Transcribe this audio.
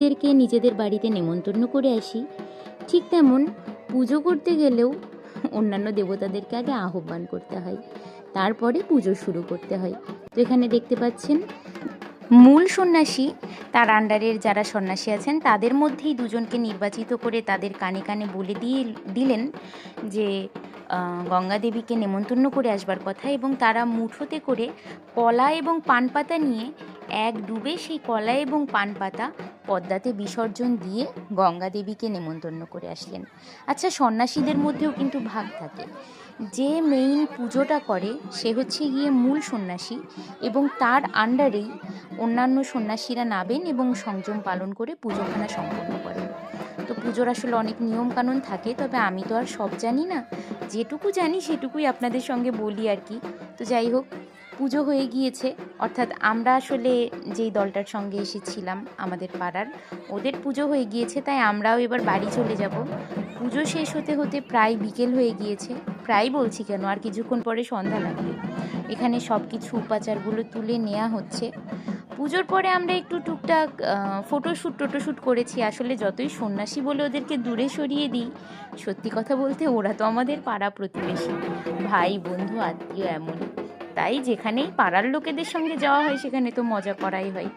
এদেরকে নিজেদের বাড়িতে নেমন্তন্ন করে আসি, ঠিক তেমন পুজো করতে গেলেও অন্যান্য দেবতাদেরকে আগে আহ্বান করতে হয়, তারপরে পুজো শুরু করতে হয়। তো এখানে দেখতে পাচ্ছেন মূল সন্ন্যাসী, তার আন্ডারের যারা সন্ন্যাসী আছেন তাদের মধ্যেই দুজনকে নির্বাচিত করে তাদের কানে কানে বলে দিলেন যে গঙ্গা দেবীকে নেমন্তন্ন করে আসবার কথা, এবং তারা মুঠোতে করে কলা এবং পান পাতা নিয়ে এক ডুবে সেই কলা এবং পান পাতা পদ্মাতে বিসর্জন দিয়ে গঙ্গা দেবীকে নেমন্তন্ন করে আসলেন। আচ্ছা, সন্ন্যাসীদের মধ্যেও কিন্তু ভাগ থাকে। যে মেইন পুজোটা করে সে হচ্ছে গিয়ে মূল সন্ন্যাসী, এবং তার আন্ডারেই অন্যান্য সন্ন্যাসীরা নাবেন এবং সংযম পালন করে পুজোখানা সম্পন্ন করেন। তো পুজোর আসলে অনেক নিয়মকানুন থাকে, তবে আমি তো আর সব জানি না, যেটুকু জানি সেটুকুই আপনাদের সঙ্গে বলি আর কি। তো যাই হোক, পুজো হয়ে গিয়েছে, অর্থাৎ আমরা আসলে যেই দলটার সঙ্গে এসেছিলাম আমাদের পাড়ার, ওদের পুজো হয়ে গিয়েছে, তাই আমরাও এবার বাড়ি চলে যাব। পুজো শেষ হতে হতে প্রায় বিকেল হয়ে গিয়েছে, প্রায় বলছি কেন, আর কিছুক্ষণ পরে সন্ধ্যা লাগবে। এখানে সব কিছু উপাচারগুলো তুলে নেওয়া হচ্ছে। পুজোর পরে আমরা একটু টুকটাক টোটোশ্যুট করেছি। আসলে যতই সন্ন্যাসী বলে ওদেরকে দূরে সরিয়ে দিই, সত্যি কথা বলতে ওরা তো আমাদের পাড়া প্রতিবেশী, ভাই বন্ধু আত্মীয় এমনই। তাই যেখানেই পাড়ার লোকেদের সঙ্গে যাওয়া হয় সেখানে তো মজা করাই হয়।